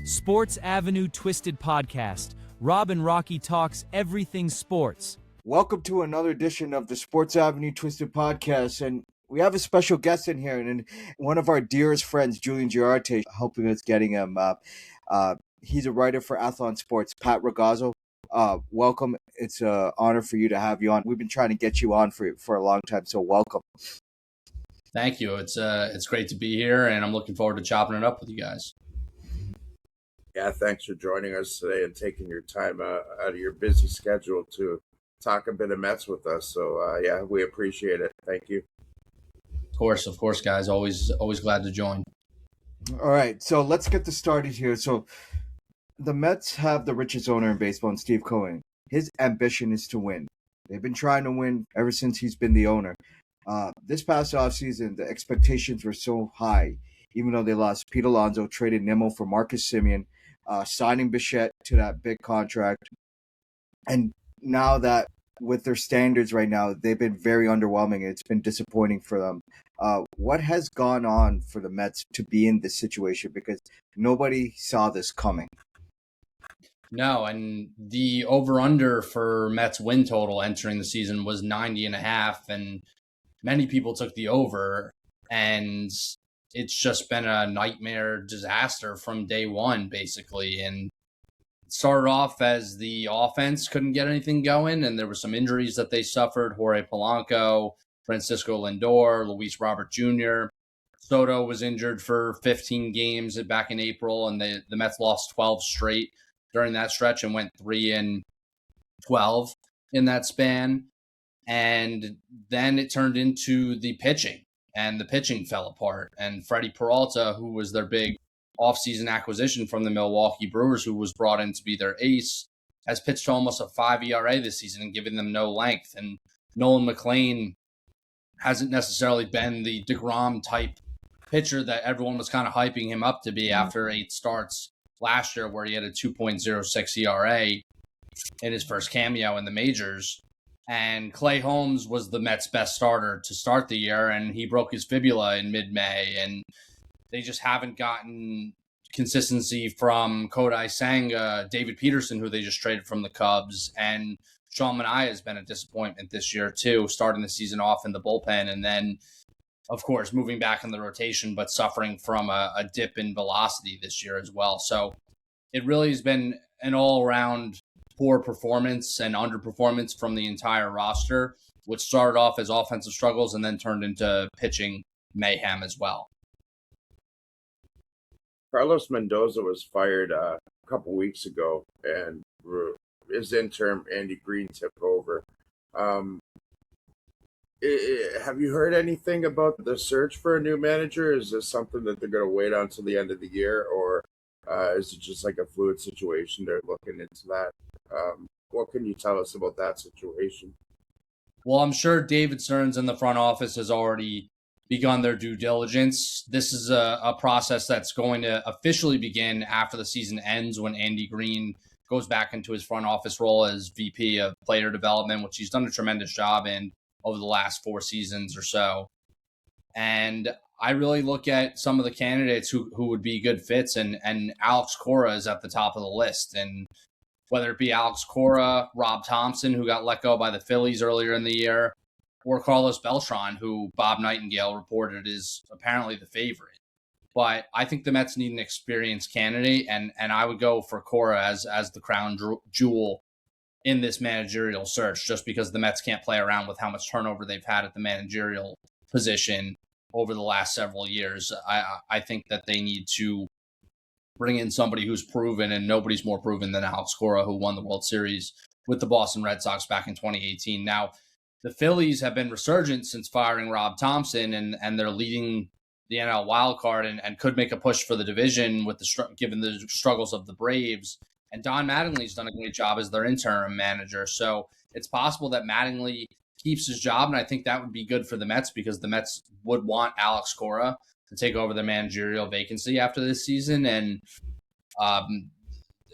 Sports Avenue Twisted Podcast. Rob and Rocky talks everything sports. Welcome to another edition of the Sports Avenue Twisted Podcast, and we have a special guest in here, and one of our dearest friends, Julian Giarte, helping us getting him up. He's a writer for Athlon Sports, Pat Ragazzo. Welcome. It's an honor for you to have you on. We've been trying to get you on for a long time, so welcome. Thank you. It's great to be here, and I'm looking forward to chopping it up with you guys. Yeah, thanks for joining us today and taking your time out of your busy schedule to talk a bit of Mets with us. So, yeah, we appreciate it. Thank you. Of course, guys. Always glad to join. All right, so let's get this started here. So the Mets have the richest owner in baseball, Steve Cohen. His ambition is to win. They've been trying to win ever since he's been the owner. This past offseason, the expectations were so high, even though they lost Pete Alonso, traded Nimmo for Marcus Semien, signing Bichette to that big contract. And now that with their standards right now, they've been very underwhelming. It's been disappointing for them. What has gone on for the Mets to be in this situation? Because nobody saw this coming. No, and the over-under for Mets win total entering the season was 90.5, and many people took the over, and it's just been a nightmare disaster from day one, basically. And it started off as the offense couldn't get anything going, and there were some injuries that they suffered. Jorge Polanco, Francisco Lindor, Luis Robert Jr. Soto was injured for 15 games back in April, and the Mets lost 12 straight during that stretch and went 3-12 in that span. And then it turned into the pitching, and the pitching fell apart. And Freddie Peralta, who was their big offseason acquisition from the Milwaukee Brewers, who was brought in to be their ace, has pitched almost a 5 ERA this season and given them no length. And Nolan McLean hasn't necessarily been the DeGrom type pitcher that everyone was kind of hyping him up to be after 8 starts last year, where he had a 2.06 ERA in his first cameo in the majors. And Clay Holmes was the Mets' best starter to start the year, and he broke his fibula in mid-May. And they just haven't gotten consistency from Kodai Senga, David Peterson, who they just traded from the Cubs, and Sean Manaea has been a disappointment this year too, starting the season off in the bullpen, and then, of course, moving back in the rotation, but suffering from a dip in velocity this year as well. So it really has been an all-around poor performance and underperformance from the entire roster, which started off as offensive struggles and then turned into pitching mayhem as well. Carlos Mendoza was fired a couple weeks ago, and his interim Andy Green took over. Have you heard anything about the search for a new manager? Is this something that they're going to wait until the end of the year, or is it just like a fluid situation? They're looking into that. What can you tell us about that situation? Well, I'm sure David Stearns in the front office has already begun their due diligence. This is a process that's going to officially begin after the season ends, when Andy Green goes back into his front office role as VP of player development, which he's done a tremendous job in over the last 4 seasons or so. And I really look at some of the candidates who would be good fits, and Alex Cora is at the top of the list. And whether it be Alex Cora, Rob Thompson, who got let go by the Phillies earlier in the year, or Carlos Beltran, who Bob Nightingale reported is apparently the favorite. But I think the Mets need an experienced candidate, and I would go for Cora as the crown jewel in this managerial search, just because the Mets can't play around with how much turnover they've had at the managerial position over the last several years. I think that they need to bring in somebody who's proven, and nobody's more proven than Alex Cora, who won the World Series with the Boston Red Sox back in 2018. Now, the Phillies have been resurgent since firing Rob Thompson, and they're leading the NL wild card and could make a push for the division with given the struggles of the Braves. And Don Mattingly's done a great job as their interim manager. So it's possible that Mattingly keeps his job, and I think that would be good for the Mets, because the Mets would want Alex Cora to take over the managerial vacancy after this season. And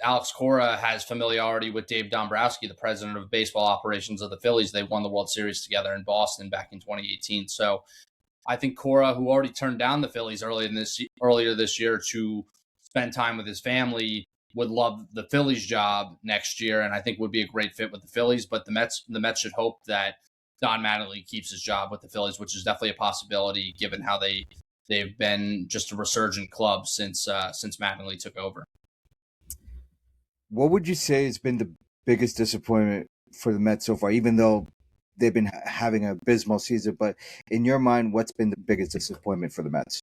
Alex Cora has familiarity with Dave Dombrowski, the president of baseball operations of the Phillies. They won the World Series together in Boston back in 2018. So I think Cora, who already turned down the Phillies earlier this year to spend time with his family, would love the Phillies job next year, and I think would be a great fit with the Phillies. But the Mets should hope that Don Mattingly keeps his job with the Phillies, which is definitely a possibility given how they've been just a resurgent club since Mattingly took over. What would you say has been the biggest disappointment for the Mets so far, even though they've been having an abysmal season? But in your mind, what's been the biggest disappointment for the Mets?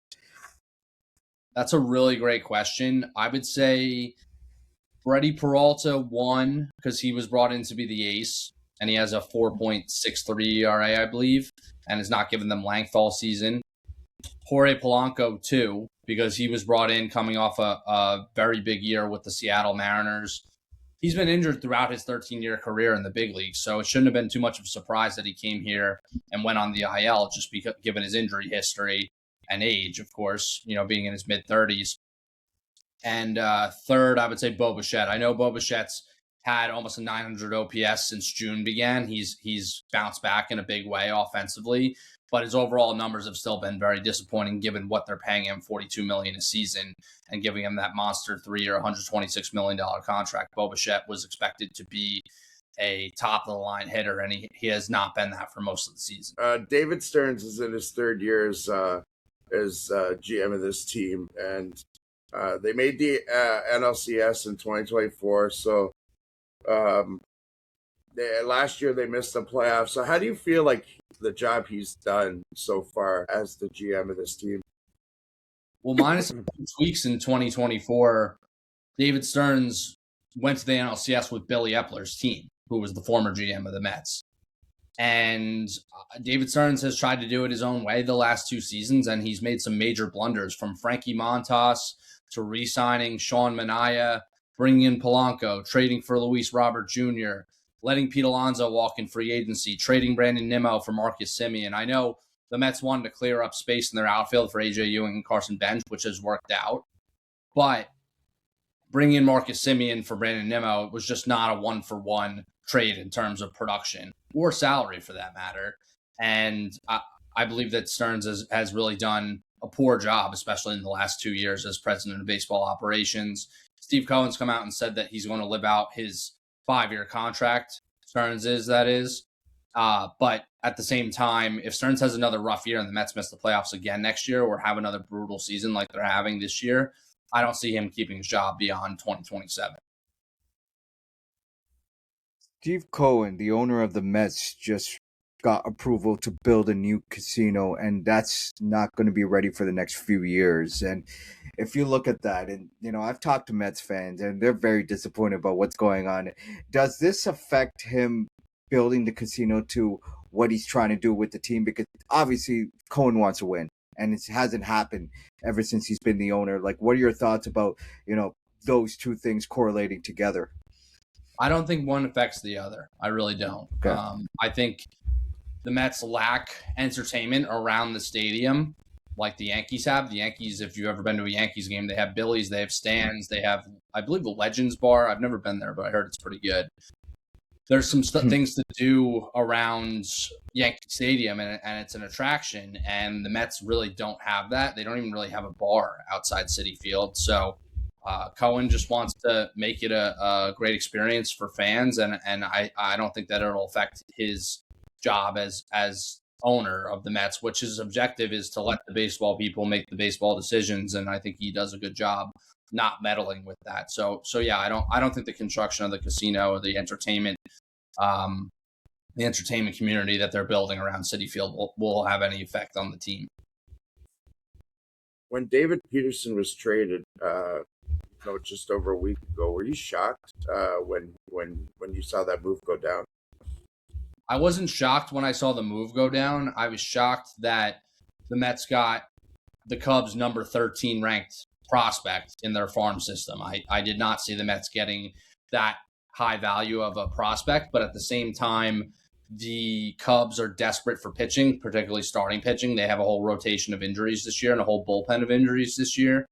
That's a really great question. I would say Freddie Peralta won because he was brought in to be the ace, and he has a 4.63 ERA, I believe, and has not given them length all season. Jorge Polanco, too, because he was brought in coming off a very big year with the Seattle Mariners. He's been injured throughout his 13-year career in the big leagues, so it shouldn't have been too much of a surprise that he came here and went on the IL, just because, given his injury history and age, of course, being in his mid-30s. And third, I would say Bo Bichette. I know Bo Bichette's had almost a 900 OPS since June began. He's bounced back in a big way offensively, but his overall numbers have still been very disappointing given what they're paying him, $42 million a season, and giving him that monster 3-year, $126 million contract. Bo Bichette was expected to be a top-of-the-line hitter, and he has not been that for most of the season. David Stearns is in his third year as GM of this team, and they made the NLCS in 2024, so last year they missed the playoffs. So how do you feel like the job he's done so far as the GM of this team? Well, minus a few tweaks in 2024, David Stearns went to the NLCS with Billy Epler's team, who was the former GM of the Mets. And David Stearns has tried to do it his own way the last 2 seasons, and he's made some major blunders, from Frankie Montas to re-signing Sean Manaea, bringing in Polanco, trading for Luis Robert Jr., letting Pete Alonso walk in free agency, trading Brandon Nimmo for Marcus Semien. I know the Mets wanted to clear up space in their outfield for A.J. Ewing and Carson Bench, which has worked out. But bringing in Marcus Semien for Brandon Nimmo was just not a one-for-one trade in terms of production or salary, for that matter. And I believe that Stearns has really done a poor job, especially in the last 2 years as president of baseball operations. Steve Cohen's come out and said that he's going to live out his 5-year contract. Stearns is, that is. But at the same time, if Stearns has another rough year and the Mets miss the playoffs again next year or have another brutal season like they're having this year, I don't see him keeping his job beyond 2027. Steve Cohen, the owner of the Mets, just got approval to build a new casino, and that's not going to be ready for the next few years. And if you look at that, and I've talked to Mets fans, and they're very disappointed about what's going on. Does this affect him building the casino to what he's trying to do with the team? Because obviously Cohen wants to win, and it hasn't happened ever since he's been the owner. Like, what are your thoughts about those two things correlating together? I don't think one affects the other. I really don't. Okay. I think the Mets lack entertainment around the stadium like the Yankees have. The Yankees, if you've ever been to a Yankees game, they have Billy's, they have stands, they have, I believe, the Legends Bar. I've never been there, but I heard it's pretty good. There's some things to do around Yankee Stadium, and it's an attraction, and the Mets really don't have that. They don't even really have a bar outside Citi Field. So Cohen just wants to make it a great experience for fans, and I don't think that it'll affect his job as owner of the Mets, which his objective is to let the baseball people make the baseball decisions, and I think he does a good job not meddling with that. So yeah, I don't think the construction of the casino or the entertainment community that they're building around Citi Field will have any effect on the team. When David Peterson was traded, just over a week ago, were you shocked when you saw that move go down? I wasn't shocked when I saw the move go down. I was shocked that the Mets got the Cubs' number 13 ranked prospect in their farm system. I did not see the Mets getting that high value of a prospect, but at the same time, the Cubs are desperate for pitching, particularly starting pitching. They have a whole rotation of injuries this year and a whole bullpen of injuries this year.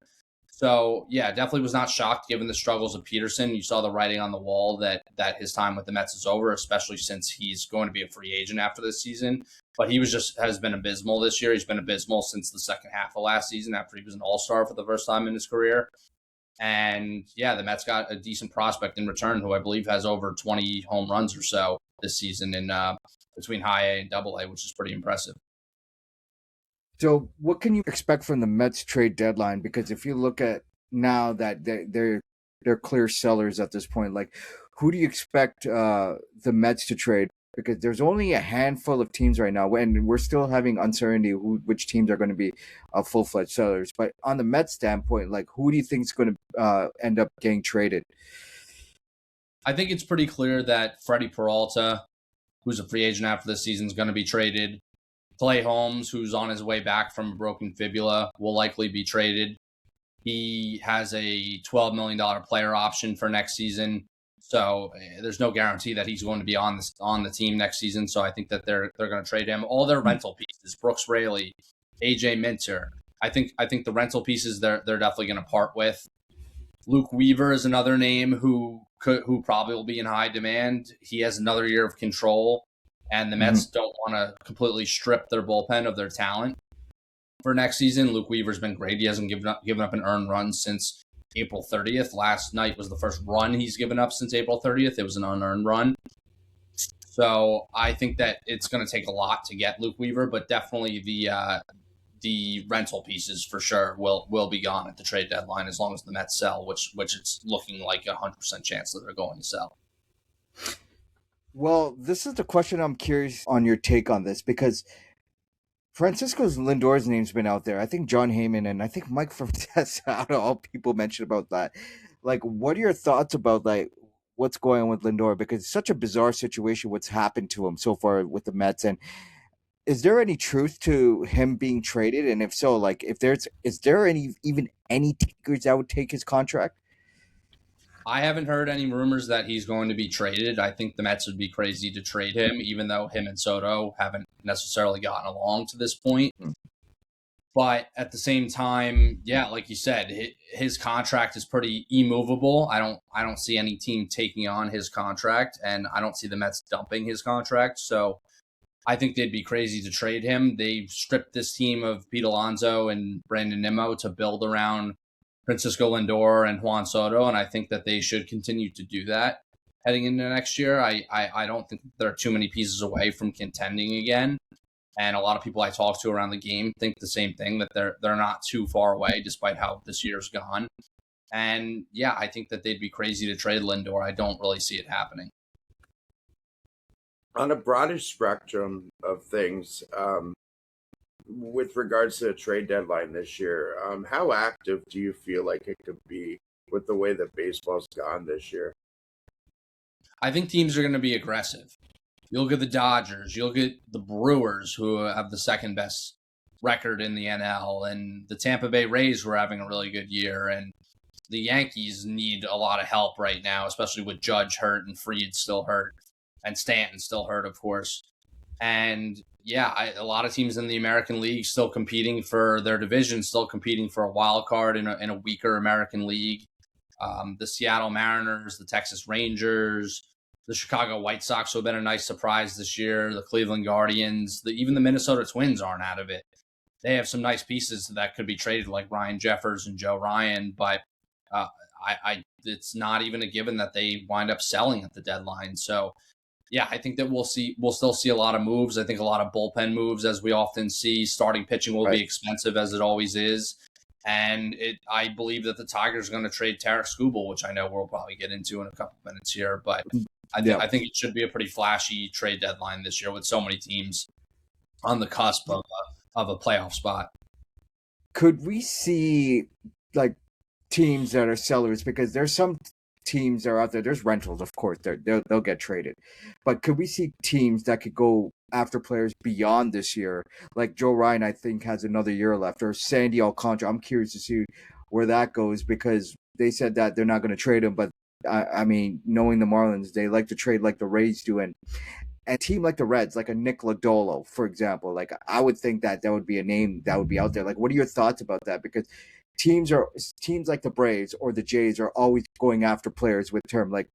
So, yeah, definitely was not shocked given the struggles of Peterson. You saw the writing on the wall that his time with the Mets is over, especially since he's going to be a free agent after this season. But he has been abysmal this year. He's been abysmal since the second half of last season after he was an all-star for the first time in his career. And yeah, the Mets got a decent prospect in return who I believe has over 20 home runs or so this season in between high A and double A, which is pretty impressive. So, what can you expect from the Mets trade deadline? Because if you look at now that they're clear sellers at this point, like who do you expect the Mets to trade? Because there's only a handful of teams right now, and we're still having uncertainty which teams are going to be full-fledged sellers. But on the Mets standpoint, like who do you think is going to end up getting traded? I think it's pretty clear that Freddie Peralta, who's a free agent after this season, is going to be traded. Clay Holmes, who's on his way back from a broken fibula, will likely be traded. He has a $12 million player option for next season. So there's no guarantee that he's going to be on the team next season. So I think that they're going to trade him. All their rental pieces, Brooks Raley, AJ Minter. I think the rental pieces they're definitely going to part with. Luke Weaver is another name who probably will be in high demand. He has another year of control, and the Mets don't want to completely strip their bullpen of their talent for next season. Luke Weaver's been great. He hasn't given up an earned run since April 30th. Last night was the first run he's given up since April 30th. It was an unearned run. So I think that it's going to take a lot to get Luke Weaver, but definitely the rental pieces for sure will be gone at the trade deadline as long as the Mets sell, which it's looking like 100% chance that they're going to sell. Well, this is the question I'm curious on your take on this, because Francisco Lindor's name's been out there. I think John Heyman and I think Mike Fortes, out of all people mentioned about that. Like, what are your thoughts about like what's going on with Lindor? Because it's such a bizarre situation what's happened to him so far with the Mets. And is there any truth to him being traded? And if so, like is there even any takers that would take his contract? I haven't heard any rumors that he's going to be traded. I think the Mets would be crazy to trade him, even though him and Soto haven't necessarily gotten along to this point. But at the same time, yeah, like you said, his contract is pretty immovable. I don't see any team taking on his contract, and I don't see the Mets dumping his contract. So I think they'd be crazy to trade him. They've stripped this team of Pete Alonso and Brandon Nimmo to build around Francisco Lindor and Juan Soto, and I think that they should continue to do that heading into next year. I don't think there are too many pieces away from contending again, and a lot of people I talk to around the game think the same thing, that they're not too far away despite how this year's gone. And yeah, I think that they'd be crazy to trade Lindor. I don't really see it happening. On a broader spectrum of things, with regards to the trade deadline this year, how active do you feel like it could be with the way that baseball's gone this year? I think teams are going to be aggressive. You look at the Dodgers, you look at the Brewers, who have the second best record in the NL, and the Tampa Bay Rays were having a really good year, and the Yankees need a lot of help right now, especially with Judge hurt and Fried still hurt, and Stanton still hurt, of course. And yeah, a lot of teams in the American League still competing for their division, still competing for a wild card in a weaker American League. The Seattle Mariners, the Texas Rangers, the Chicago White Sox, who have been a nice surprise this year, the Cleveland Guardians, even the Minnesota Twins aren't out of it. They have some nice pieces that could be traded, like Ryan Jeffers and Joe Ryan, but it's not even a given that they wind up selling at the deadline. So yeah, I think that we'll still see a lot of moves. I think a lot of bullpen moves, as we often see. Starting pitching will be expensive, as it always is. And I believe that the Tigers are going to trade Tarek Skubal, which I know we'll probably get into in a couple of minutes here. But I think it should be a pretty flashy trade deadline this year with so many teams on the cusp of a playoff spot. Could we see like teams that are sellers? Because there's some teams that are out there. There's rentals, of course. They'll get traded. But could we see teams that could go after players beyond this year? Like Joe Ryan, I think, has another year left. Or Sandy Alcantara. I'm curious to see where that goes, because they said that they're not going to trade him. But, I mean, knowing the Marlins, they like to trade like the Rays do. And a team like the Reds, like a Nick Lodolo, for example, like I would think that would be a name that would be out there. Like, what are your thoughts about that? Because teams like the Braves or the Jays are always going after players with term. Like,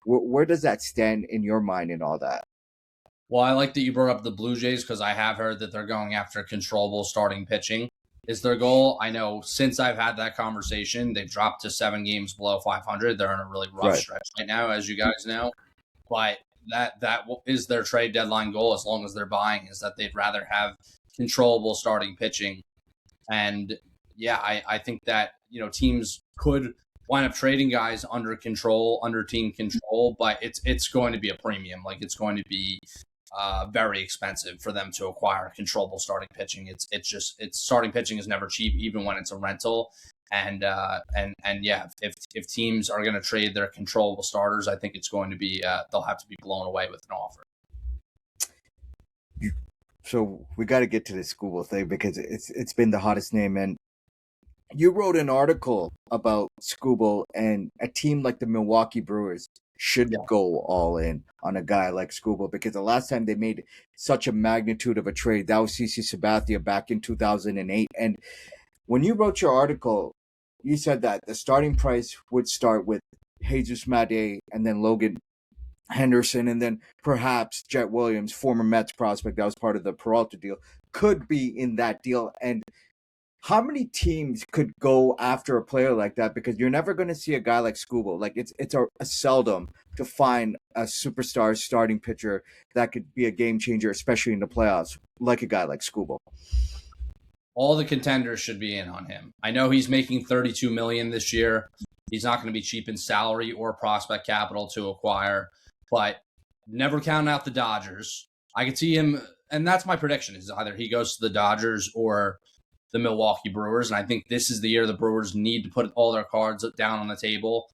where does that stand in your mind and all that? Well, I like that you brought up the Blue Jays, because I have heard that they're going after controllable starting pitching. is their goal. I know since I've had that conversation, they've dropped to 7 games below 500. They're in a really rough stretch right now, as you guys know. But that is their trade deadline goal, as long as they're buying, is that they'd rather have controllable starting pitching. And yeah, I think that, teams could wind up trading guys under team control, but it's going to be a premium. Like, it's going to be very expensive for them to acquire controllable starting pitching. It's starting pitching is never cheap, even when it's a rental. And yeah, if teams are going to trade their controllable starters, I think it's going to be they'll have to be blown away with an offer. So we got to get to this Skubal thing because it's been the hottest name, and you wrote an article about Skubal, and a team like the Milwaukee Brewers should go all in on a guy like Skubal, because the last time they made such a magnitude of a trade, that was CC Sabathia back in 2008. And when you wrote your article, you said that the starting price would start with Jesus Mate and then Logan Henderson, and then perhaps Jet Williams, former Mets prospect that was part of the Peralta deal, could be in that deal. And how many teams could go after a player like that? Because you're never going to see a guy like Skubal. Like, it's a seldom to find a superstar starting pitcher that could be a game changer, especially in the playoffs, like a guy like Skubal. All the contenders should be in on him. I know he's making $32 million this year. He's not going to be cheap in salary or prospect capital to acquire, but never count out the Dodgers. I could see him, and that's my prediction, is either he goes to the Dodgers or the Milwaukee Brewers. And I think this is the year the Brewers need to put all their cards down on the table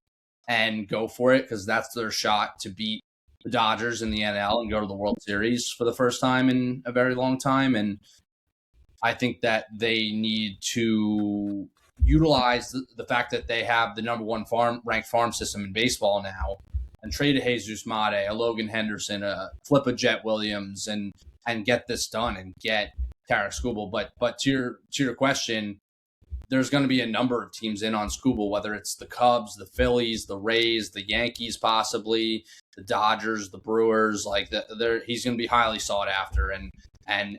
and go for it, because that's their shot to beat the Dodgers in the NL and go to the World Series for the first time in a very long time. And I think that they need to utilize the fact that they have the number one ranked farm system in baseball now, and trade a Jesus Mate, a Logan Henderson, flip a Jet Williams, and get this done and get Tarik Skubal. But to your question, there's going to be a number of teams in on Skubal, whether it's the Cubs, the Phillies, the Rays, the Yankees, possibly the Dodgers, the Brewers. Like, he's going to be highly sought after, and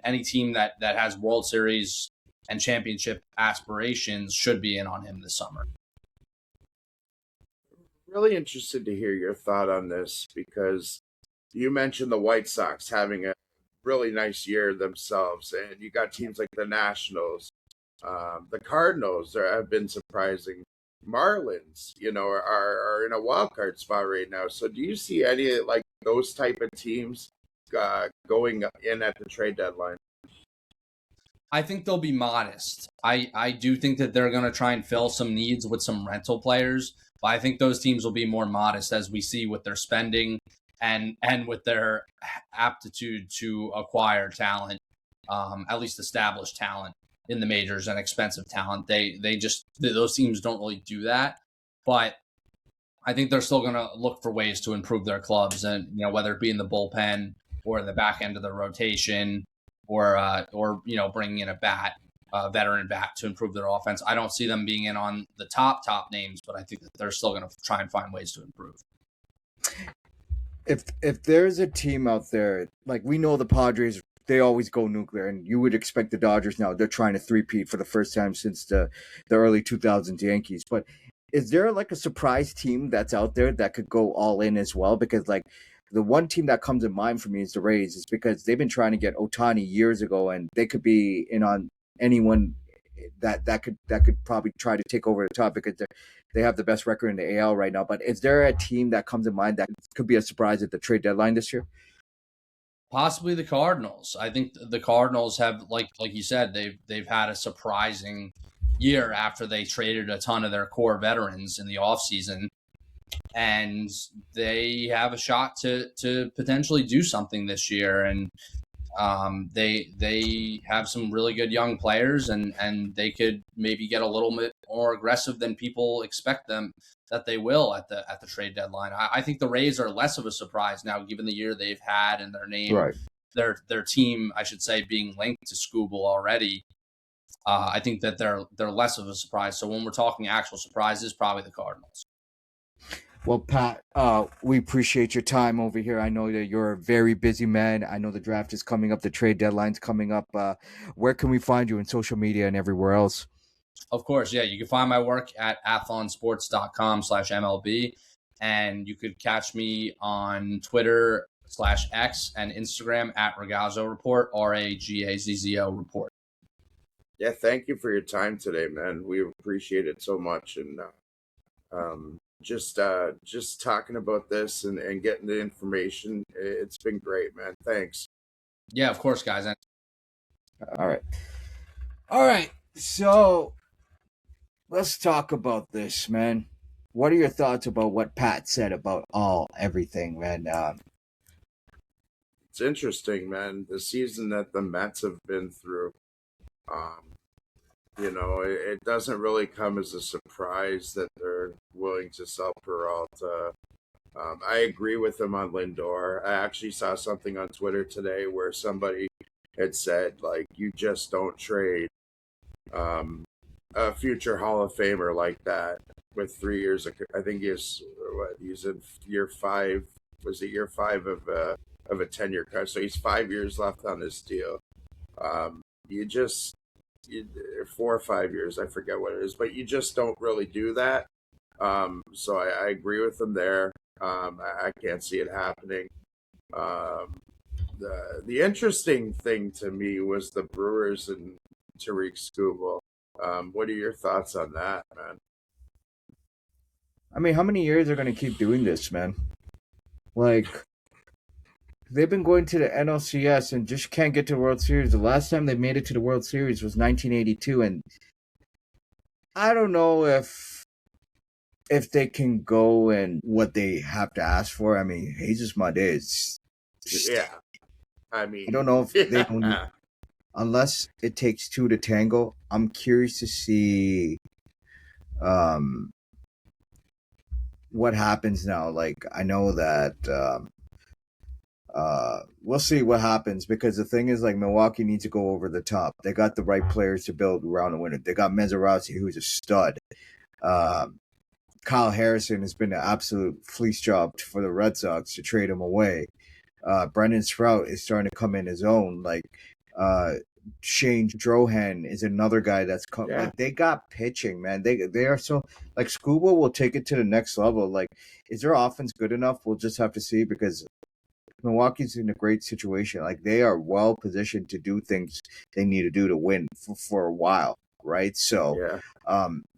any team that has World Series and championship aspirations should be in on him this summer. Really interested to hear your thought on this, because you mentioned the White Sox having a really nice year themselves, and you got teams like the Nationals, the Cardinals have been surprising. Marlins, are in a wild card spot right now. So do you see any like those type of teams going in at the trade deadline? I think they'll be modest. I do think that they're going to try and fill some needs with some rental players, but I think those teams will be more modest, as we see with their spending and with their aptitude to acquire talent, at least established talent in the majors and expensive talent. Those teams don't really do that, but I think they're still going to look for ways to improve their clubs, and whether it be in the bullpen or in the back end of the rotation, or bringing in a veteran bat to improve their offense. I don't see them being in on the top names, but I think that they're still going to try and find ways to improve. If there's a team out there, like, we know the Padres, they always go nuclear, and you would expect the Dodgers now, they're trying to three-peat for the first time since the early 2000s Yankees. But is there like a surprise team that's out there that could go all in as well? Because, like, the one team that comes in mind for me is the Rays, is because they've been trying to get Ohtani years ago, and they could be in on anyone that could probably try to take over the top, because they have the best record in the AL right now. But is there a team that comes in mind that could be a surprise at the trade deadline this year? Possibly the Cardinals. I think the Cardinals have, like you said, they've had a surprising year after they traded a ton of their core veterans in the offseason. And they have a shot to potentially do something this year. And they have some really good young players, and they could maybe get a little bit more aggressive than people expect them that they will at the trade deadline. I think the Rays are less of a surprise now, given the year they've had and their name, right, their team, I should say, being linked to Skubal already. I think that they're less of a surprise. So when we're talking actual surprises, probably the Cardinals. Well, Pat, we appreciate your time over here. I know that you're a very busy man. I know the draft is coming up, the trade deadline's coming up. Where can we find you in social media and everywhere else? Of course, yeah. You can find my work at athlonsports.com/MLB. And you could catch me on Twitter/X and Instagram at Ragazzo Report, RAGAZZO Report. Yeah, thank you for your time today, man. We appreciate it so much, and just talking about this and getting the information, it's been great, man. Thanks. Yeah, of course, guys. All right. All right. So let's talk about this, man. What are your thoughts about what Pat said about everything, man? It's interesting, man. The season that the Mets have been through, um, it doesn't really come as a surprise that they're willing to sell Peralta. I agree with him on Lindor. I actually saw something on Twitter today where somebody had said, like, you just don't trade um, a future Hall of Famer like that with 3 years. I think he's in year five. Was it year five of a 10-year cut? So he's 5 years left on this deal. Um, you just 4 or 5 years, I forget what it is, but you just don't really do that. So I agree with him there. I can't see it happening. Um, the interesting thing to me was the Brewers and Tariq Skubal. What are your thoughts on that, man? I mean, how many years are going to keep doing this, man? Like, they've been going to the NLCS and just can't get to the World Series. The last time they made it to the World Series was 1982, and I don't know if they can go and what they have to ask for. I mean, Jesus Martinez. Yeah, I mean, I don't know if they don't, yeah, unless it takes two to tango. I'm curious to see what happens now. Like, I know that we'll see what happens, because the thing is, like, Milwaukee needs to go over the top. They got the right players to build around the winner. They got Mazeroski, who's a stud. Kyle Harrison has been an absolute fleece job for the Red Sox to trade him away. Brendan Sprout is starting to come in his own. Like, Shane Drohan is another guy that's come. Yeah. Like, they got pitching, man. They are so, like, Scuba will take it to the next level. Like, is their offense good enough? We'll just have to see, because Milwaukee's in a great situation. Like, they are well positioned to do things they need to do to win for a while, right? So, yeah.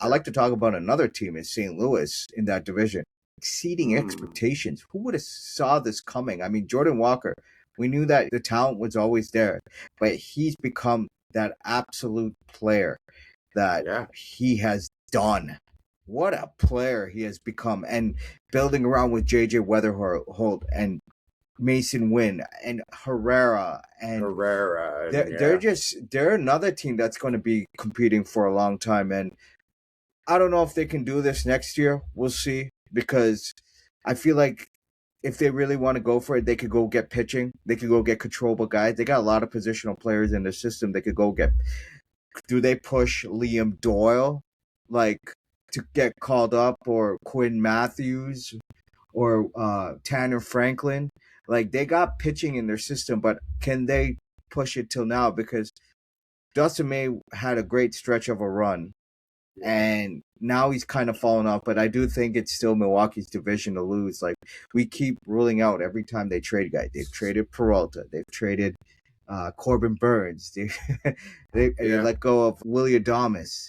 I like to talk about another team is St. Louis in that division, exceeding Mm. expectations. Who would have saw this coming? I mean, Jordan Walker, we knew that the talent was always there, but he's become that absolute player that Yeah. he has done. What a player he has become, and building around with JJ Weatherholt and Mason Wynn and Herrera, and Herrera. they're another team that's going to be competing for a long time. And I don't know if they can do this next year. We'll see, because I feel like if they really want to go for it, they could go get pitching. They could go get controllable guys. They got a lot of positional players in the system. They could go get. Do they push Liam Doyle, like, to get called up, or Quinn Matthews, or Tanner Franklin? Like, they got pitching in their system, but can they push it till now? Because Dustin May had a great stretch of a run, and now he's kind of fallen off. But I do think it's still Milwaukee's division to lose. Like, we keep ruling out every time they trade guys. They've traded Peralta. They've traded Corbin Burns. They let go of Willie Adames.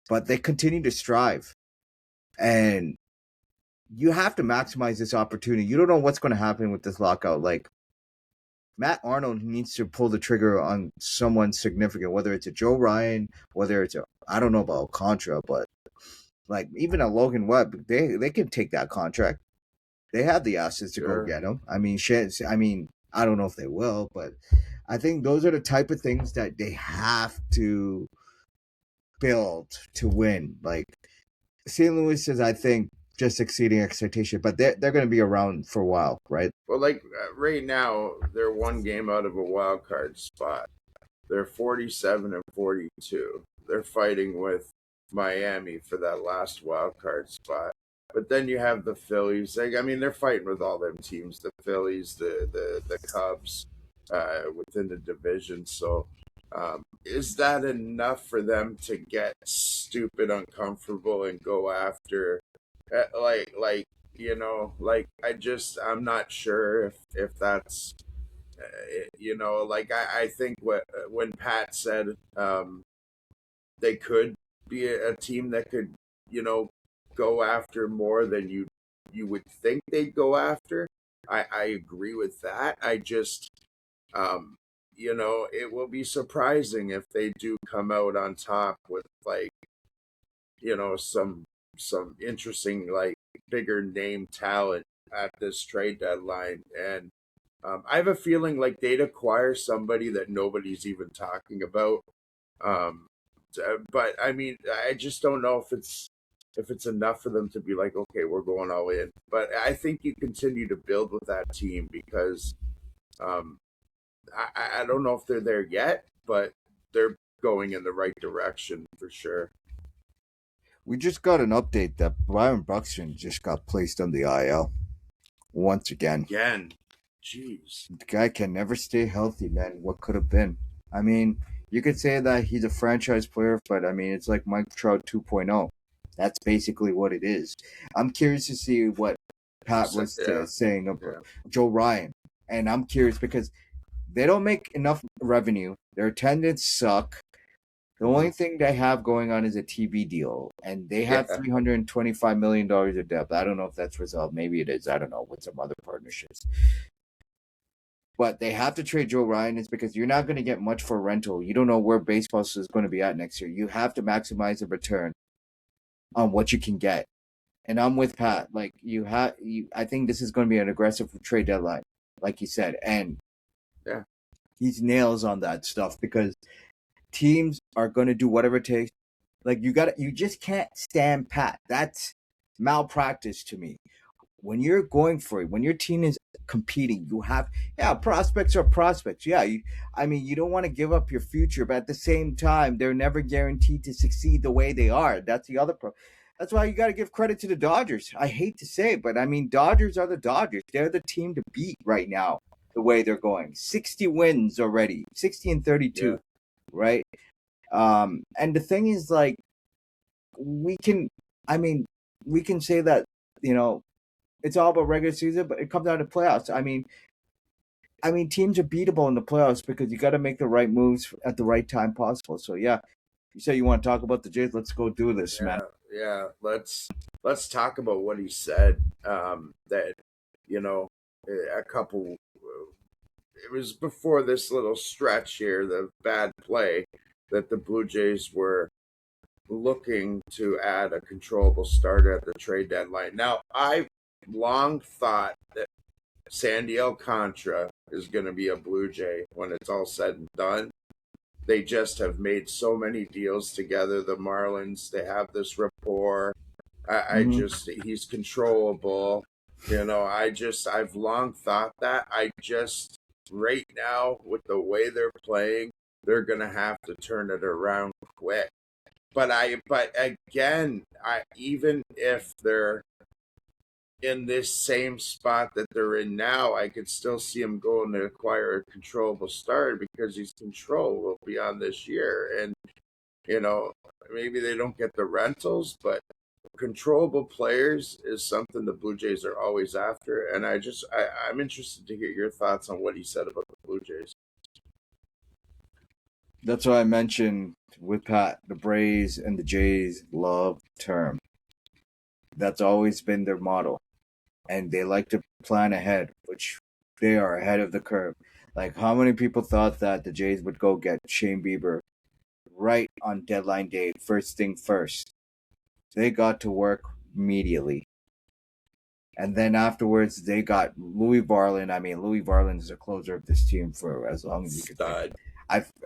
But they continue to strive. And you have to maximize this opportunity. You don't know what's going to happen with this lockout. Like, Matt Arnold needs to pull the trigger on someone significant, whether it's a Joe Ryan, whether it's I don't know about Alcantara, but, like, even a Logan Webb, they can take that contract. They have the assets to go get him. I mean, I don't know if they will, but I think those are the type of things that they have to build to win. Like, St. Louis is, I think, just exceeding expectation, but they're going to be around for a while, right? Well, like, right now, they're one game out of a wild card spot. They're 47 and 42. They're fighting with Miami for that last wild card spot. But then you have the Phillies. Like, I mean, they're fighting with all them teams, the Phillies, the Cubs, within the division. So, is that enough for them to get stupid uncomfortable and go after, like I'm not sure if that's like I think when Pat said they could be a team that could you know go after more than you would think they'd go after. I agree with that. I just it will be surprising if they do come out on top with like some interesting like bigger name talent at this trade deadline. And I have a feeling like they'd acquire somebody that nobody's even talking about. Um, but I mean, I just don't know if it's enough for them to be like, okay, we're going all in. But I think you continue to build with that team because um, I don't know if they're there yet, but they're going in the right direction for sure. We just got an update that Byron Buxton just got placed on the IL once again. Again, jeez. The guy can never stay healthy, man. What could have been? I mean, you could say that he's a franchise player, but I mean, it's like Mike Trout 2.0. That's basically what it is. I'm curious to see what Pat was saying about Joe Ryan. And I'm curious because they don't make enough revenue. Their attendance suck. The only thing they have going on is a TV deal, and they have $325 million of debt. I don't know if that's resolved. Maybe it is. I don't know, with some other partnerships. But they have to trade Joe Ryan. It's because you're not going to get much for rental. You don't know where baseball is going to be at next year. You have to maximize the return on what you can get. And I'm with Pat. Like I think this is going to be an aggressive trade deadline, like he said. And he's nails on that stuff because teams are going to do whatever it takes. Like you just can't stand Pat. That's malpractice to me. When you're going for it, when your team is competing, you have prospects are prospects. Yeah, you don't want to give up your future, but at the same time, they're never guaranteed to succeed the way they are. That's the other That's why you got to give credit to the Dodgers. I hate to say it, but I mean, Dodgers are the Dodgers. They're the team to beat right now. The way they're going, 60 wins already, 60 and 32, right? And the thing is, like, we can say that it's all about regular season, but it comes down to playoffs. I mean, teams are beatable in the playoffs because you got to make the right moves at the right time possible. So you say you want to talk about the Jays. Let's go do this, man. Yeah, let's talk about what he said. That a couple. It was before this little stretch here, the bad play, that the Blue Jays were looking to add a controllable starter at the trade deadline. Now, I long thought that Sandy Alcantara is going to be a Blue Jay when it's all said and done. They just have made so many deals together. The Marlins, they have this rapport. He's controllable. I've long thought that. Right now, with the way they're playing, they're going to have to turn it around quick. But again, even if they're in this same spot that they're in now, I could still see him going to acquire a controllable starter because he's controllable beyond this year. And, maybe they don't get the rentals, but controllable players is something the Blue Jays are always after. And I'm interested to hear your thoughts on what he said about the Blue Jays. That's why I mentioned with Pat, the Braves and the Jays love term. That's always been their motto. And they like to plan ahead, which they are ahead of the curve. Like, how many people thought that the Jays would go get Shane Bieber right on deadline day, first thing first? They got to work immediately. And then afterwards, they got Louis Varland. I mean, Louis Varland is a closer of this team for as long as you could think.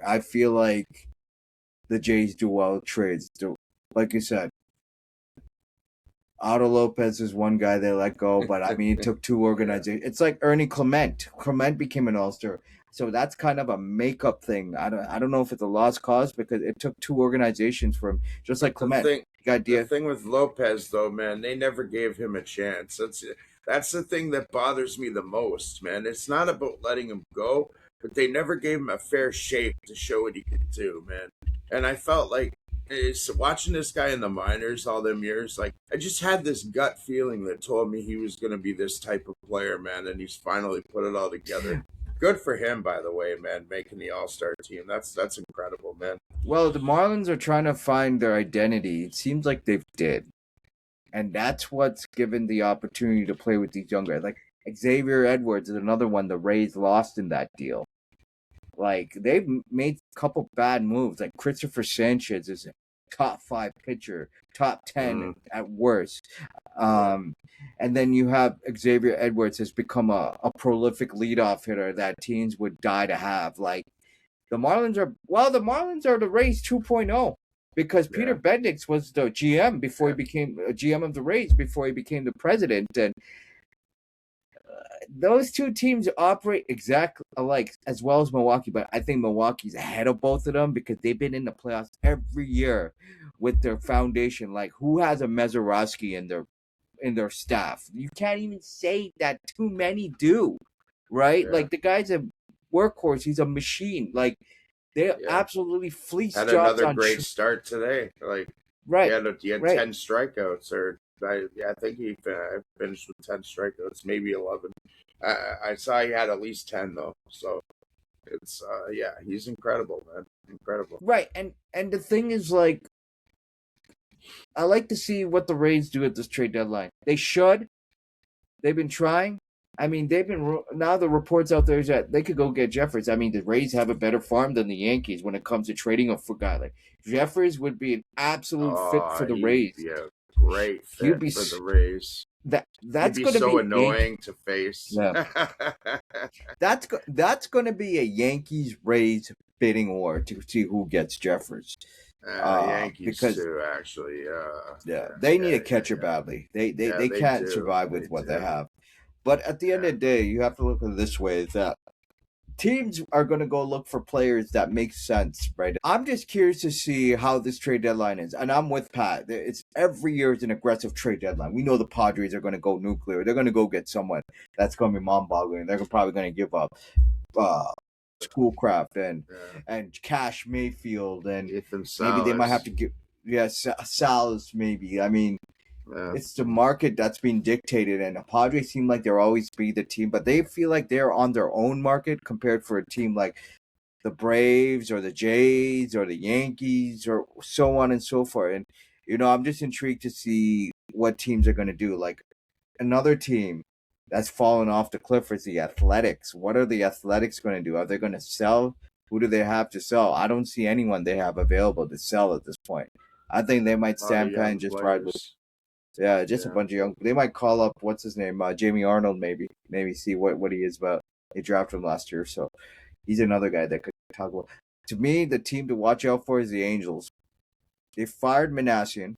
I feel like the Jays do well trades. Like you said, Otto Lopez is one guy they let go, but I mean, it took two organizations. It's like Ernie Clement. Clement became an all-star. So that's kind of a makeup thing. I don't know if it's a lost cause because it took two organizations from just like The Clement. thing, Got the idea. thing with Lopez, though, man, they never gave him a chance. That's the thing that bothers me the most, man. It's not about letting him go, but they never gave him a fair shake to show what he could do, man. And I felt like watching this guy in the minors all them years, like I just had this gut feeling that told me he was going to be this type of player, man. And he's finally put it all together. Good for him, by the way, man, making the All-Star team. That's incredible, man. Well, the Marlins are trying to find their identity. It seems like they've did. And that's what's given the opportunity to play with these young guys. Like Xavier Edwards is another one the Rays lost in that deal. Like they've made a couple bad moves. Like Christopher Sanchez is a top 5 pitcher, top 10 at worst. And then you have Xavier Edwards has become a prolific leadoff hitter that teams would die to have. Like the Marlins are the Rays 2.0 because Peter Bendix was the GM before he became a GM of the Rays before he became the president. And those two teams operate exactly alike as well as Milwaukee, but I think Milwaukee's ahead of both of them because they've been in the playoffs every year with their foundation. Like who has a Mazeroski in their staff? You can't even say that too many do, right? Yeah. Like the guy's a workhorse. He's a machine. Like they absolutely fleeced had jobs another great start today. Like he had 10 strikeouts, or I think he finished with 10 strikeouts, maybe 11. I saw he had at least 10 though, so it's he's incredible, man, incredible. Right, and the thing is, like, I like to see what the Rays do at this trade deadline. They should. They've been trying. I mean, now the reports out there is that they could go get Jeffers. I mean, the Rays have a better farm than the Yankees when it comes to trading a guy like Jeffers would be an absolute fit for the Rays. He'd be a great fit for the Rays. That's going to so be annoying to face. Yeah. That's going to be a Yankees Rays bidding war to see who gets Jeffers. Yankees too, actually. They need a catcher badly. They can't survive with what they have. But at the end of the day, you have to look at it this way: is that teams are going to go look for players that make sense, right? I'm just curious to see how this trade deadline is, and I'm with Pat. It's every year is an aggressive trade deadline. We know the Padres are going to go nuclear. They're going to go get someone that's going to be mind-boggling. They're probably going to give up Schoolcraft and Cash Mayfield, and maybe they might have to give Salas maybe. I mean, it's the market that's being dictated, and the Padres seem like they'll always be the team, but they feel like they're on their own market compared for a team like the Braves or the Jays or the Yankees or so on and so forth. And I'm just intrigued to see what teams are going to do. Like another team that's fallen off the cliff is the Athletics. What are the Athletics going to do? Are they going to sell? Who do they have to sell? I don't see anyone they have available to sell at this point. I think they might stand pat and just ride with. Yeah, just a bunch of young. They might call up what's his name, Jamie Arnold, maybe see what he is about. They drafted him last year, so he's another guy that could talk about. To me, the team to watch out for is the Angels. They fired Manassian.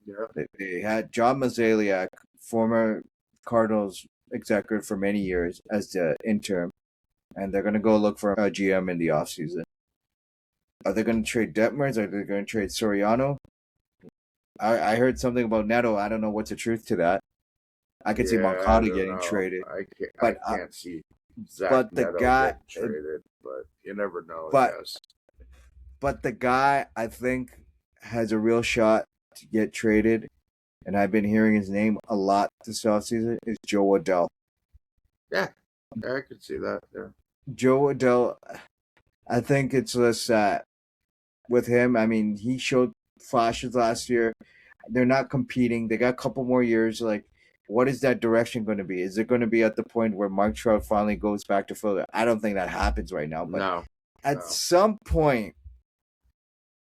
Yeah, they had John Mozeliak, former Cardinals executive for many years, as the interim, and they're going to go look for a GM in the offseason. Are they going to trade Detmers? Are they going to trade Soriano? I heard something about Neto. I don't know what's the truth to that. I could see Moncada getting traded. I can't see Zach but the Neto guy getting traded, but you never know. But the guy I think has a real shot to get traded, and I've been hearing his name a lot this offseason, is Joe Adell. Yeah, I could see that. Yeah, Joe Adell. I think it's just that with him. I mean, he showed flashes last year. They're not competing. They got a couple more years. Like, what is that direction going to be? Is it going to be at the point where Mike Trout finally goes back to Philly? I don't think that happens right now. But at some point,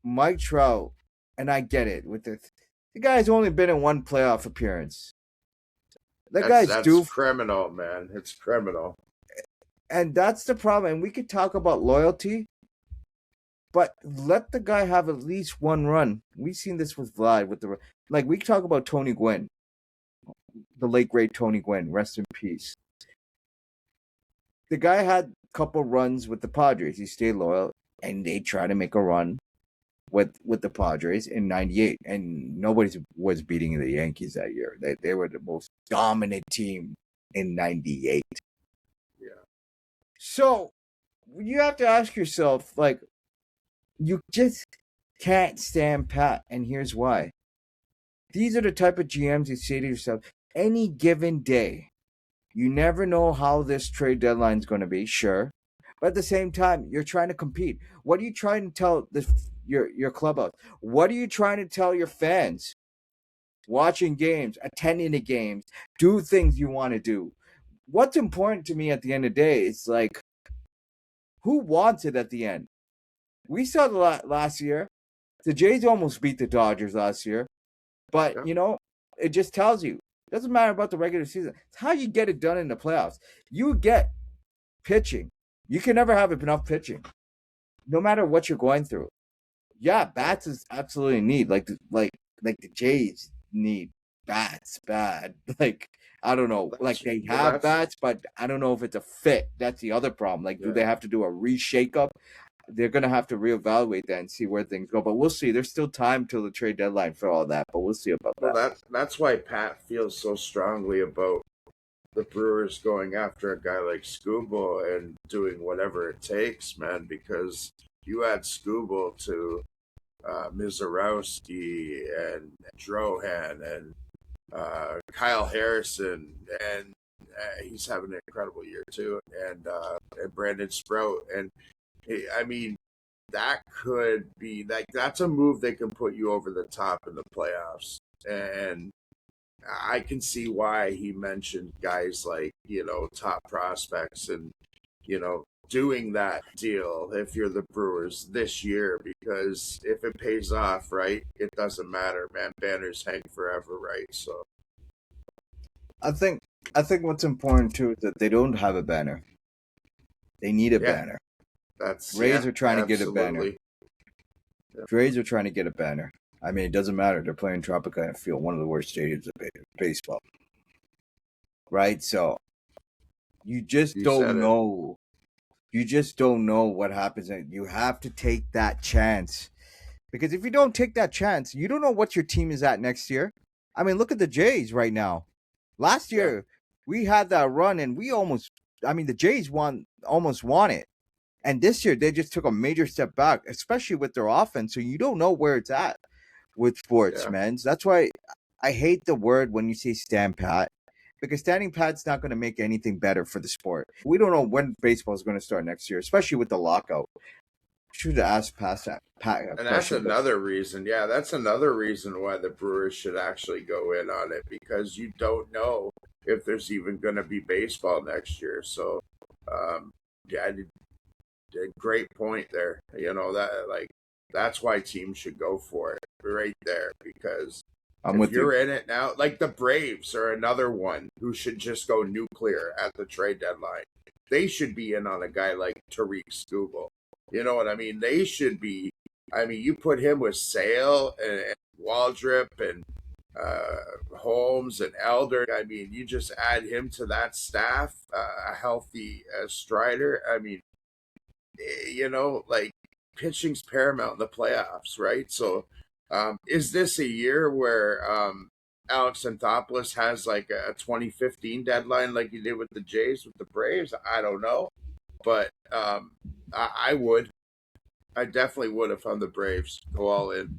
Mike Trout, and I get it, with the guy's only been in one playoff appearance. That's criminal, man. It's criminal. And that's the problem. And we could talk about loyalty, but let the guy have at least one run. We've seen this with Vlad. We talk about Tony Gwynn, the late great Tony Gwynn. Rest in peace. The guy had a couple runs with the Padres. He stayed loyal, and they tried to make a run with the Padres in '98, and nobody was beating the Yankees that year. They were the most dominant team in '98. Yeah. So you have to ask yourself, like, you just can't stand Pat, and here's why. These are the type of GMs you say to yourself, any given day, you never know how this trade deadline is going to be, sure. But at the same time, you're trying to compete. What are you trying to tell your clubhouse? What are you trying to tell your fans? Watching games, attending the games, do things you want to do. What's important to me at the end of the day is, like, who wants it at the end? We saw the last year. The Jays almost beat the Dodgers last year. But, it just tells you. It doesn't matter about the regular season. It's how you get it done in the playoffs. You get pitching. You can never have enough pitching, no matter what you're going through. Yeah, bats is absolutely need. Like the Jays need bats bad. Like, I don't know. Like, they have bats, but I don't know if it's a fit. That's the other problem. Like, do they have to do a reshake-up? They're going to have to reevaluate that and see where things go. But we'll see. There's still time till the trade deadline for all that, but we'll see about that. Well, that's why Pat feels so strongly about the Brewers going after a guy like Skubal and doing whatever it takes, man, because you add Skubal to Mizorowski and Drohan and Kyle Harrison, and he's having an incredible year too, and Brandon Sprout, and I mean, that could be that's a move that can put you over the top in the playoffs. And I can see why he mentioned guys like, top prospects and, doing that deal if you're the Brewers this year, because if it pays off, right, it doesn't matter, man. Banners hang forever, right? So I think what's important too is that they don't have a banner. They need a banner. Rays are trying to get a banner. Yeah. Rays are trying to get a banner. I mean, it doesn't matter. They're playing Tropicana Field, one of the worst stadiums of baseball. Right? So you just don't know. You just don't know what happens. And you have to take that chance. Because if you don't take that chance, you don't know what your team is at next year. I mean, look at the Jays right now. Last year, we had that run, and the Jays almost won it. And this year, they just took a major step back, especially with their offense. So you don't know where it's at with sports, man. That's why I hate the word when you say stand pat, because standing pat's not going to make anything better for the sport. We don't know when baseball is going to start next year, especially with the lockout. Should have asked Pat. And that's another reason. Yeah, that's another reason why the Brewers should actually go in on it, because you don't know if there's even going to be baseball next year. So, great point there. That's why teams should go for it right there, because if you're in it now, like the Braves are another one who should just go nuclear at the trade deadline. They should be in on a guy like Tariq Skubal. You know what I mean? They should be. I mean, you put him with Sale and Waldrop and Holmes and Elder. I mean, you just add him to that staff, a healthy Strider. I mean, pitching's paramount in the playoffs, right? So, is this a year where Alex Anthopoulos has like a 2015 deadline like he did with the Jays, with the Braves? I don't know. But I would. I definitely would if I'm the Braves. Go all in.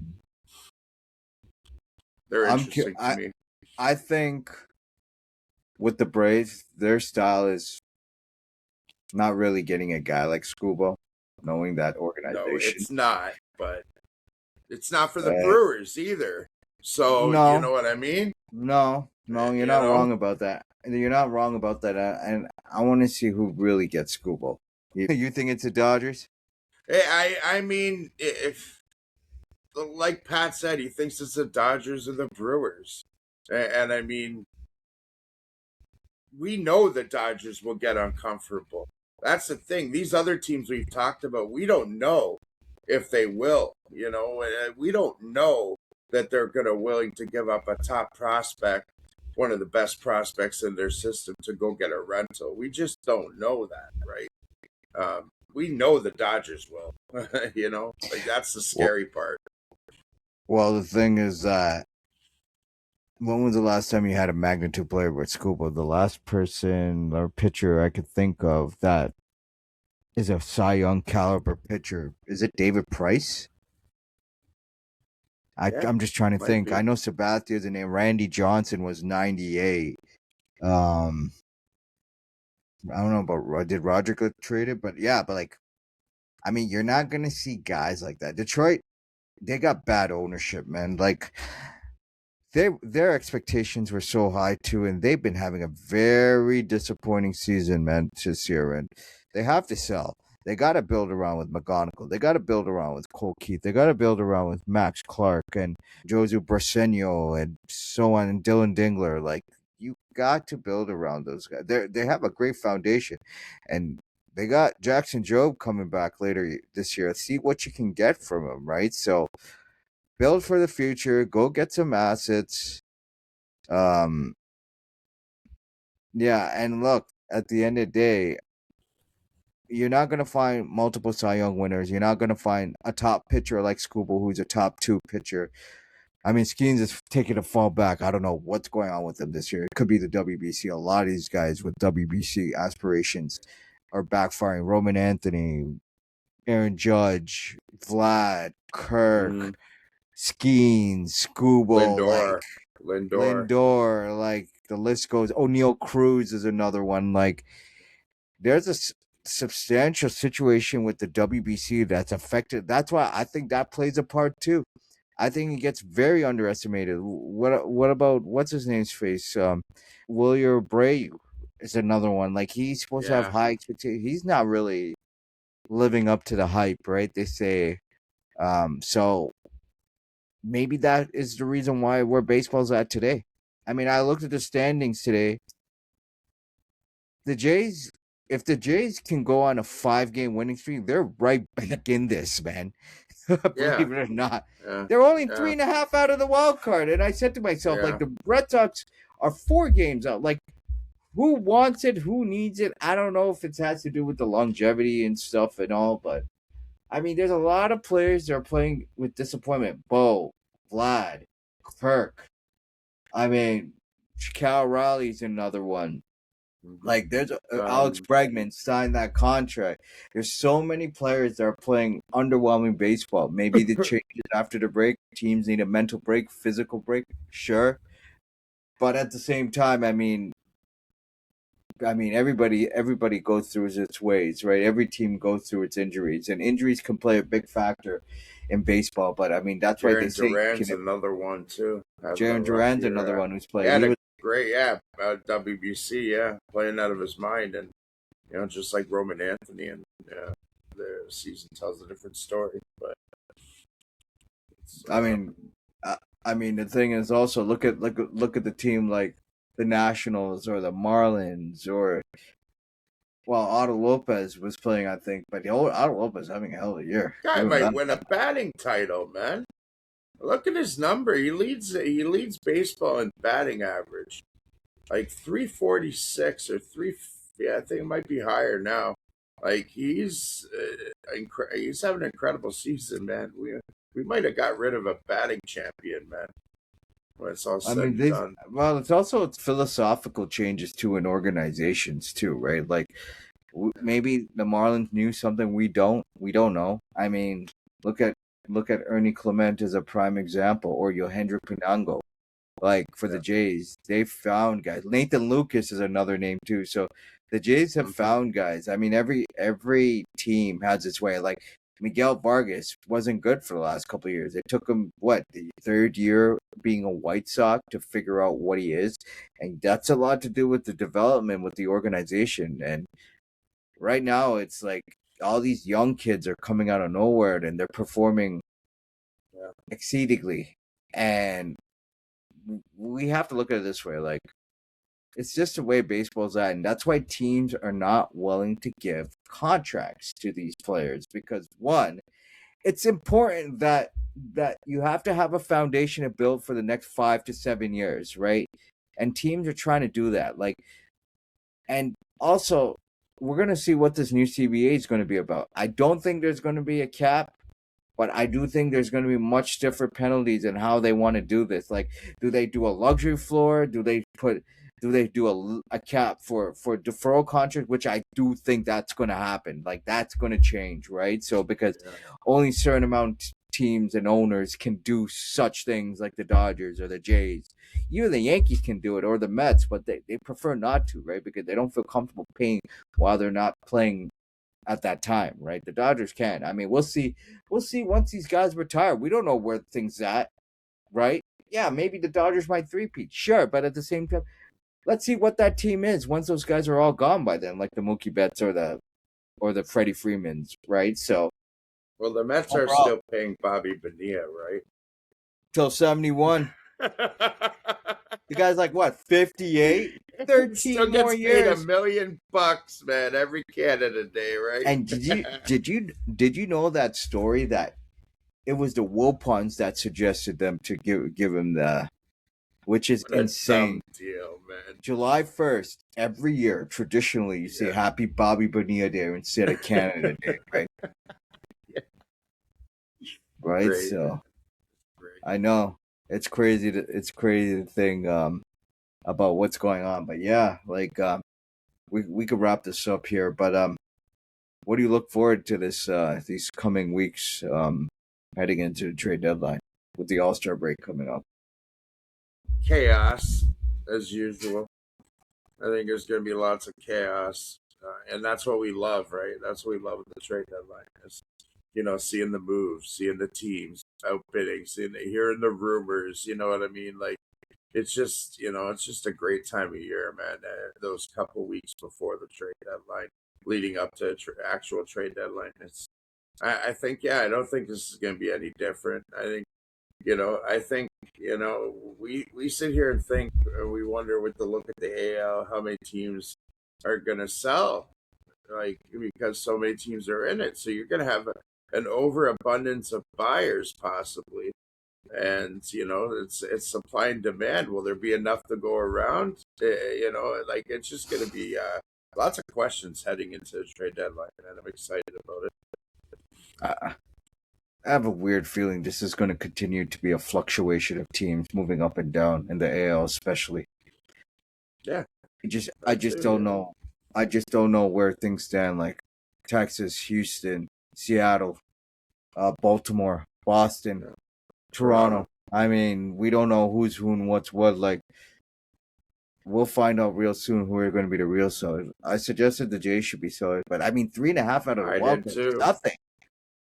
They're interesting to me. I think with the Braves, their style is not really getting a guy like Skubal, knowing that organization. No, it's not. But it's not for the Brewers either. So, you know what I mean? No, you're not wrong about that. You're not wrong about that. And I want to see who really gets Skubal. You think it's the Dodgers? I mean, if, like Pat said, he thinks it's the Dodgers or the Brewers. And I mean, we know the Dodgers will get uncomfortable. That's the thing. These other teams we've talked about, we don't know if they will. We don't know that they're willing to give up a top prospect, one of the best prospects in their system, to go get a rental. We just don't know that, right? We know the Dodgers will. Like that's the Well, scary part. well, the thing is that when was the last time you had a magnitude player with Scuba? The last person or pitcher I could think of that is a Cy Young caliber pitcher. Is it David Price? Yeah, I'm just trying to might think. I be. know Sabathia's name. Randy Johnson was 98. Um, I don't know about did Roger get traded, but yeah, but like, I mean, you're not gonna see guys like that. Detroit, they got bad ownership, man. Like, their expectations were so high too, and they've been having a very disappointing season, man, this year. And they have to sell. They got to build around with McGonigal. They got to build around with Cole Keith. They got to build around with Max Clark and Josu Briseño and so on, and Dylan Dingler. Like, you got to build around those guys. They have a great foundation, and they got Jackson Jobe coming back later this year. See what you can get from him, right? So build for the future. Go get some assets. Um, yeah, and look, at the end of the day, you're not gonna find multiple Cy Young winners. You're not gonna find a top pitcher like Scuba, who's a top 2 pitcher. I mean, Skeens is taking a fall back. I don't know what's going on with him this year. It could be the WBC. A lot of these guys with WBC aspirations are backfiring. Roman Anthony, Aaron Judge, Vlad, Kirk, Mhm. Skeens, Scuba, like Lindor. Lindor, like the list goes. O'Neal Cruz is another one. Like, there's a substantial situation with the WBC that's affected. That's why I think that plays a part too. I think it gets very underestimated. What about what's his name's face? William Bray is another one. Like, he's supposed to have Yeah. high expectations. He's not really living up to the hype, right? They say. So maybe that is the reason why where baseball's at today. I mean, I looked at the standings today. The Jays, if the Jays can go on a 5-game winning streak, they're right back in this, man. Yeah. Believe it or not. Yeah. They're only Yeah. 3.5 out of the wild card. And I said to myself, Yeah. like, the Red Sox are 4 games out. Like, who wants it? Who needs it? I don't know if it has to do with the longevity and stuff and all, but I mean, there's a lot of players that are playing with disappointment. Bo, Vlad, Kirk. I mean, Cal Raleigh's another one. Mhm. Like, there's Alex Bregman signed that contract. There's so many players that are playing underwhelming baseball. Maybe the changes after the break. Teams need a mental break, physical break. Sure, but at the same time, I mean, everybody goes through its ways, right? Every team goes through its injuries, and injuries can play a big factor in baseball. But I mean, that's why they Jaron say Duran's another one too. Having a Jaron rough Duran's year. another one who's He playing. had He a was great, WBC, playing out of his mind, and just like Roman Anthony, and the season tells a different story. But I mean, the thing is also look at the team like the Nationals or the Marlins or Otto Lopez was playing, I think, but the old Otto Lopez having a hell of a year. guy Give him might that. win a batting title, man. Look at his number. He leads baseball in batting average, like 346 or 3. Yeah, I think it might be higher now. Like he's having an incredible season, man. We might have got rid of a batting champion, man. When it's all I said mean, and done. it's philosophical changes too in organizations too, right? Like maybe the Marlins knew something we don't know. I mean, look at Ernie Clement as a prime example, or Yohendrick Pinango. Like for the Jays, they found guys. Nathan Lucas is another name too. So the Jays have found guys. I mean, every team has its way. Like Miguel Vargas wasn't good for the last couple of years. It took him the 3rd year being a White Sox to figure out what he is, and that's a lot to do with the development with the organization. And right now, it's like all these young kids are coming out of nowhere and they're performing exceedingly. And we have to look at it this way, like, it's just the way baseball's at, and that's why teams are not willing to give contracts to these players, because one, it's important that you have to have a foundation to build for the next 5 to 7 years, right? And teams are trying to do that, like, and also we're going to see what this new CBA is going to be about. I don't think there's going to be a cap, but I do think there's going to be much different penalties in how they want to do this. Like, do they do a luxury floor? Do they do a cap for deferral contract, which I do think that's going to happen. Like, that's going to change, right? So because only certain amount teams and owners can do such things, like the Dodgers or the Jays. Even the Yankees can do it, or the Mets, but they prefer not to, right? Because they don't feel comfortable paying while they're not playing at that time, right? The Dodgers can. I mean, we'll see once these guys retire. We don't know where things at, right? Yeah, maybe the Dodgers might three-peat, sure, but at the same time, let's see what that team is once those guys are all gone by then, like the Mookie Betts or the Freddie Freemans, right? So, well, the Mets are still paying Bobby Bonilla, right? Till 71. The guy's like, what, 58? 13 still more gets years. paid $1 million, man, every Canada Day, right? And did you know that story that it was the Wilpons that suggested them to give him the, which is what a insane. dumb deal, man. July 1st, every year, traditionally, you say Happy Bobby Bonilla Day instead of Canada Day, right? Right? Great. So, Great. I know. It's crazy to think about what's going on. But yeah, like we could wrap this up here. But what do you look forward to these coming weeks heading into the trade deadline with the All-Star break coming up? Chaos, as usual. I think there's going to be lots of chaos, and that's what we love, right? That's what we love with the trade deadline is, seeing the moves, seeing the teams outbidding, hearing the rumors. You know what I mean? Like, it's just, it's just a great time of year, man. Those couple weeks before the trade deadline, leading up to actual trade deadline, I think, I don't think this is going to be any different. I think, we sit here and think, we wonder with the look at the AL, how many teams are going to sell, like, because so many teams are in it. So you're going to have an overabundance of buyers possibly. And, it's supply and demand. Will there be enough to go around? Like, it's just going to be lots of questions heading into the trade deadline, and I'm excited about it. I have a weird feeling this is going to continue to be a fluctuation of teams moving up and down in the AL, especially. Yeah. I just don't know. I just don't know where things stand. Like Texas, Houston, Seattle, Baltimore, Boston, Toronto. I mean, we don't know who's who and what's what. Like, we'll find out real soon who are going to be the real sellers. I suggested the Jays should be sellers, but I mean, 3.5 out of the wild card is nothing.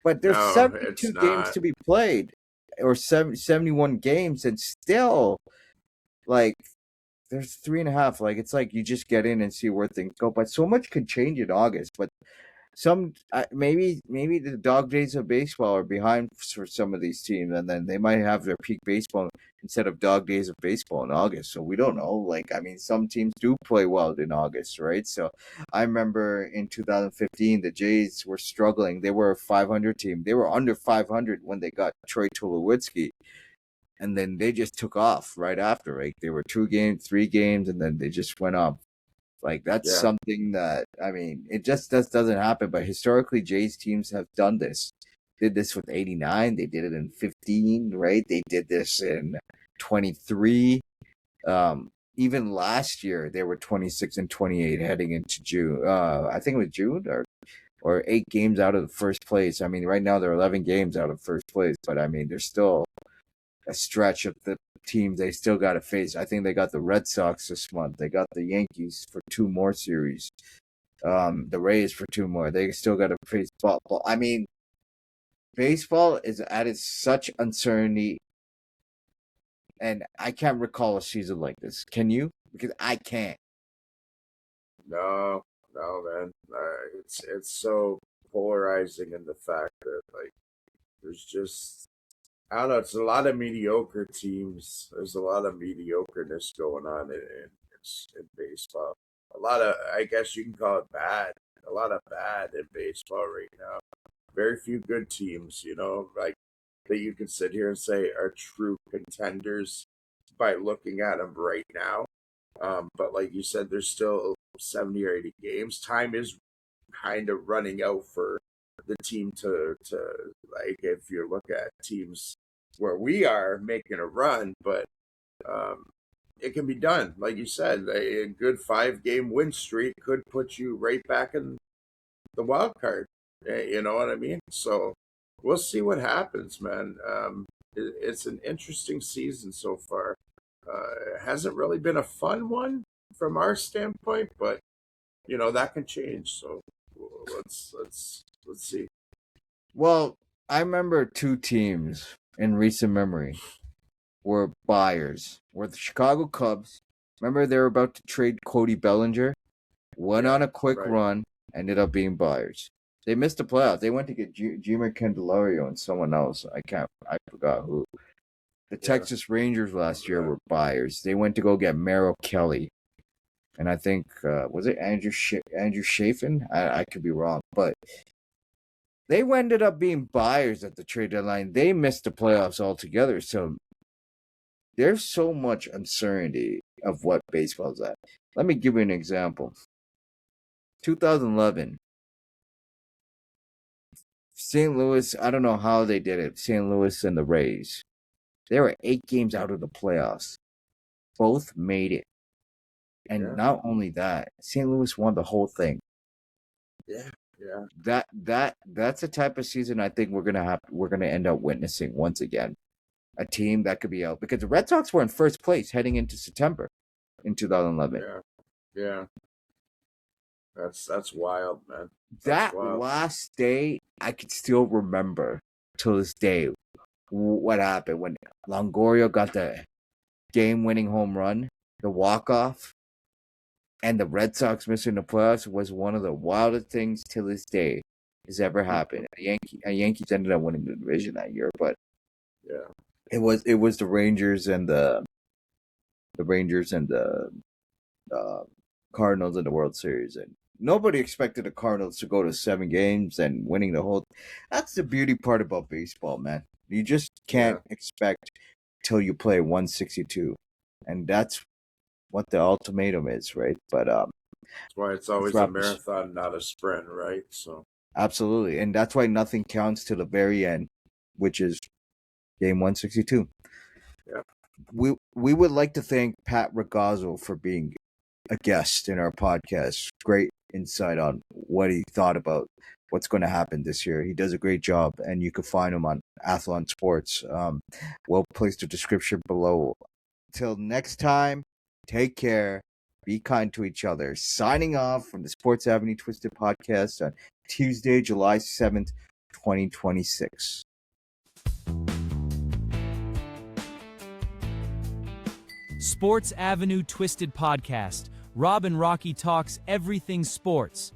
But there's 72 games to be played, or 71 games, and still, like, there's 3.5. Like, it's like you just get in and see where things go. But so much could change in August. But maybe the dog days of baseball are behind for some of these teams, and then they might have their peak baseball instead of dog days of baseball in August. So we don't know. Like, I mean, some teams do play well in August, right? So I remember in 2015, the Jays were struggling. They were a 500 team. They were under 500 when they got Troy Tulowitzki. And then they just took off right after. Like, they were 2 games, 3 games, and then they just went up. Like, that's something that, I mean, it just doesn't happen. But historically, Jays teams have done this. Did this with 89. They did it in 15, right? They did this in 23. Even last year, they were 26 and 28 heading into June. I think it was June or 8 games out of the first place. I mean, right now they're 11 games out of first place. But, I mean, there's still a stretch of the teams they still got to face. I think they got the Red Sox this month. They got the Yankees for 2 more series. The Rays for 2 more. They still got to face baseball. I mean, baseball is at its such uncertainty, and I can't recall a season like this. Can you? Because I can't. No, man. It's so polarizing in the fact that, like, there's just, I don't know. It's a lot of mediocre teams. There's a lot of mediocreness going on in baseball. A lot of, I guess you can call it bad. A lot of bad in baseball right now. Very few good teams, like, that you can sit here and say are true contenders by looking at them right now. But like you said, there's still 70 or 80 games. Time is kind of running out for the team to like, if you look at teams where we are making a run, but um, it can be done. Like you said, a good 5 game win streak could put you right back in the wild card. You know what I mean? So we'll see what happens, man. It's an interesting season so far. It hasn't really been a fun one from our standpoint, but that can change. So let's see. Well, I remember two teams in recent memory were buyers. Were the Chicago Cubs. Remember they were about to trade Cody Bellinger? Went on a quick run, ended up being buyers. They missed the playoffs. They went to get Jimmer Candelario and someone else. I forgot who. The Texas Rangers last year were buyers. They went to go get Merrill Kelly. And I think, was it Andrew Chafin? I could be wrong. But they ended up being buyers at the trade deadline. They missed the playoffs altogether. So there's so much uncertainty of what baseball's at. Let me give you an example. 2011. St. Louis, I don't know how they did it. St. Louis and the Rays. They were 8 games out of the playoffs. Both made it. And not only that, St. Louis won the whole thing. Yeah. That's the type of season I think we're gonna end up witnessing once again. A team that could be out because the Red Sox were in first place heading into September in 2011. Yeah. That's wild, man. That last day, I could still remember till this day what happened when Longoria got the game-winning home run, the walk-off, and the Red Sox missing the playoffs was one of the wildest things till this day has ever happened. The Yankees ended up winning the division that year, but it was the Rangers and the Cardinals in the World Series, and nobody expected the Cardinals to go to 7 games and winning the whole. That's the beauty part about baseball, man. You just can't expect till you play 162, and that's what the ultimatum is, right? But that's why it's always a marathon, not a sprint, right? So absolutely, and that's why nothing counts to the very end, which is game 162. Yeah, we would like to thank Pat Ragazzo for being a guest in our podcast. Great insight on what he thought about what's going to happen this year. He does a great job, and you can find him on Athlon Sports. We'll place the description below. Till next time, take care. Be kind to each other. Signing off from the Sports Avenue Twisted podcast on Tuesday, July 7th, 2026. Sports Avenue Twisted Podcast. Rob and Rocky talks everything sports.